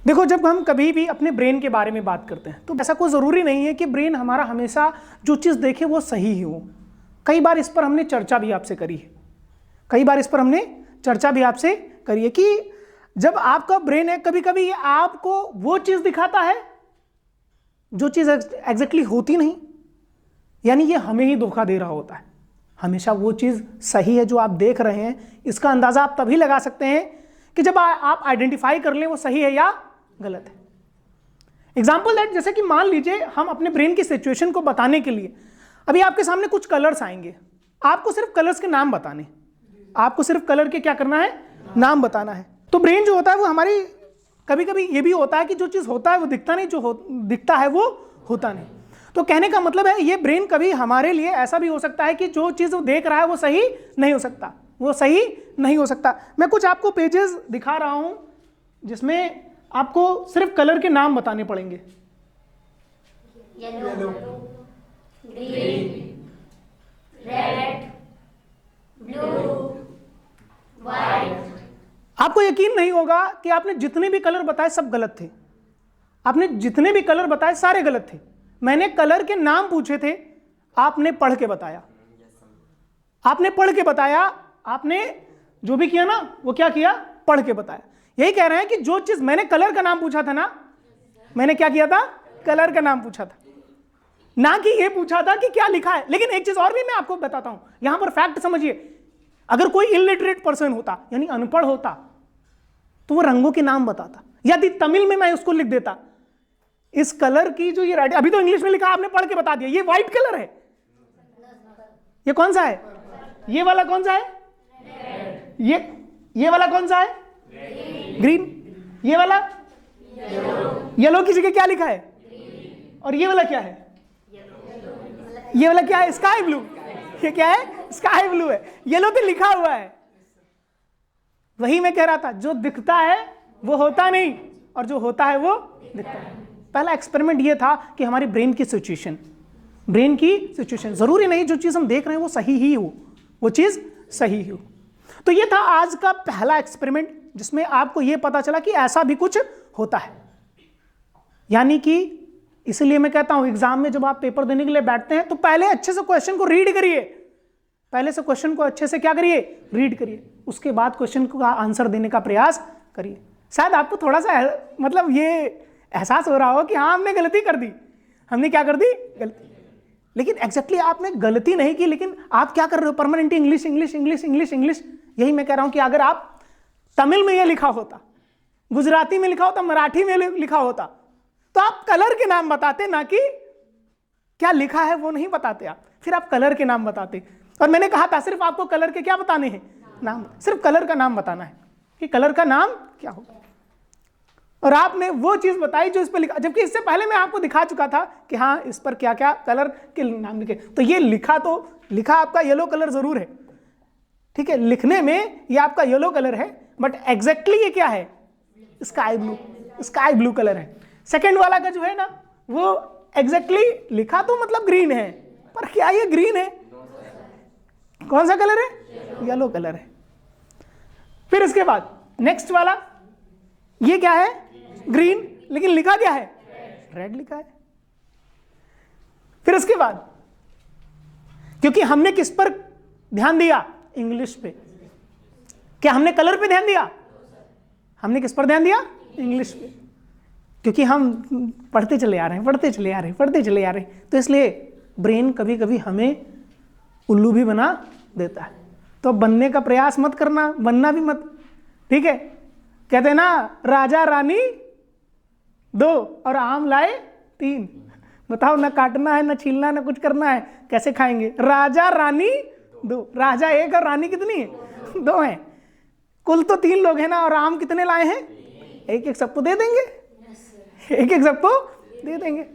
देखो, जब हम कभी भी अपने ब्रेन के बारे में बात करते हैं तो ऐसा कोई ज़रूरी नहीं है कि ब्रेन हमारा हमेशा जो चीज़ देखे वो सही ही हो। कई बार इस पर हमने चर्चा भी आपसे करी है, कि जब आपका ब्रेन है कभी कभी आपको वो चीज़ दिखाता है जो चीज़ एग्जैक्टली होती नहीं, यानी ये हमें ही धोखा दे रहा होता है। हमेशा वो चीज़ सही है जो आप देख रहे हैं। इसका अंदाज़ा आप तभी लगा सकते हैं कि जब आप आइडेंटिफाई कर लें वो सही है या गलत है। एग्जाम्पल दैट, जैसे कि मान लीजिए हम अपने ब्रेन की सिचुएशन को बताने के लिए अभी आपके सामने कुछ कलर्स आएंगे, आपको सिर्फ कलर्स के नाम बताने, आपको सिर्फ कलर के क्या करना है, नाम बताना है। तो ब्रेन जो होता है वो हमारी कभी कभी ये भी होता है कि जो चीज़ होता है वो दिखता नहीं, जो दिखता है वो होता नहीं। तो कहने का मतलब है ये ब्रेन कभी हमारे लिए ऐसा भी हो सकता है कि जो चीज़ वो देख रहा है वो सही नहीं हो सकता, मैं कुछ आपको पेजेस दिखा रहा हूं जिसमें आपको सिर्फ कलर के नाम बताने पड़ेंगे। Yellow, green, red, blue, white. आपको यकीन नहीं होगा कि आपने जितने भी कलर बताए सब गलत थे। आपने जितने भी कलर बताए सारे गलत थे। मैंने कलर के नाम पूछे थे, आपने पढ़ के बताया, आपने जो भी किया ना वो क्या किया, पढ़ के बताया। यही कह रहे हैं कि जो चीज मैंने कलर का नाम पूछा था ना, मैंने क्या किया था, कलर का नाम पूछा था, ना कि ये पूछा था कि क्या लिखा है। लेकिन एक चीज और भी मैं आपको बताता हूं, यहां पर फैक्ट समझिए। अगर कोई इलिटरेट पर्सन होता, यानी अनपढ़ होता, तो वो रंगों के नाम बताता। यदि तमिल में मैं उसको लिख देता, इस कलर की जो ये राइटिंग, अभी तो इंग्लिश में लिखा, आपने पढ़ के बता दिया ये व्हाइट कलर है, ये कौन सा है, ये वाला कौन सा है, ये वाला कौन सा है, ग्रीन, ये वाला येलो की जगह क्या लिखा है, और ये वाला क्या है, ये वाला क्या है, स्काई ब्लू। ये क्या है, स्काई ब्लू है, येलो पे लिखा हुआ है। वही मैं कह रहा था, जो दिखता है वो होता नहीं, और जो होता है वो दिखता है। पहला एक्सपेरिमेंट ये था कि हमारी ब्रेन की सिचुएशन, जरूरी नहीं जो चीज हम देख रहे हैं वो सही ही हो, वो चीज सही ही हो। तो ये था आज का पहला एक्सपेरिमेंट, जिसमें आपको ये पता चला कि ऐसा भी कुछ होता है। यानी कि इसलिए मैं कहता हूं एग्जाम में जब आप पेपर देने के लिए बैठते हैं तो पहले अच्छे से क्वेश्चन को रीड करिए, क्या करिए, रीड करिए, उसके बाद क्वेश्चन का आंसर देने का प्रयास करिए। शायद आपको थोड़ा सा मतलब ये एहसास हो रहा हो कि हाँ हमने गलती कर दी, हमने क्या कर दी, गलती। लेकिन एग्जैक्टली आपने गलती नहीं की, लेकिन आप क्या कर रहे हो, परमानेंटली इंग्लिश। यही मैं कह रहा हूं कि अगर आप तमिल में ये लिखा होता, गुजराती में लिखा होता, मराठी में लिखा होता, तो आप कलर के नाम बताते, ना कि क्या लिखा है वो नहीं बताते आप, फिर आप कलर के नाम बताते। और मैंने कहा था सिर्फ आपको कलर के क्या बताने हैं, नाम, सिर्फ कलर का नाम बताना है कि कलर का नाम क्या होगा। और आपने वो चीज बताई जो इस पर लिखा, जबकि इससे पहले मैं आपको दिखा चुका था कि हाँ इस पर क्या क्या कलर के नाम लिखे। तो ये लिखा आपका येलो कलर जरूर है, ठीक है, लिखने में ये आपका येलो कलर है, बट एग्जैक्टली ये क्या है, स्काई ब्लू कलर है। सेकेंड वाला का जो है ना वो एग्जैक्टली लिखा तो मतलब ग्रीन है, पर क्या ये ग्रीन है, कौन सा कलर है, येलो कलर है। फिर इसके बाद नेक्स्ट वाला, ये क्या है, ग्रीन, लेकिन लिखा क्या है, रेड लिखा है। फिर इसके बाद, क्योंकि हमने किस पर ध्यान दिया, इंग्लिश पे, क्या हमने कलर पे ध्यान दिया, हमने किस पर ध्यान दिया, इंग्लिश पे, क्योंकि हम पढ़ते चले आ रहे हैं, तो इसलिए ब्रेन कभी कभी हमें उल्लू भी बना देता है। तो बनने का प्रयास मत करना, बनना भी मत, ठीक है। कहते हैं ना, राजा रानी 2 और आम लाए 3। बताओ, ना काटना है, ना छीलना है, ना कुछ करना है, कैसे खाएंगे। राजा रानी 2, राजा 1 और रानी कितनी है, 2 हैं। कुल तो 3 लोग हैं ना, और आम कितने लाए हैं, एक सबको दे देंगे,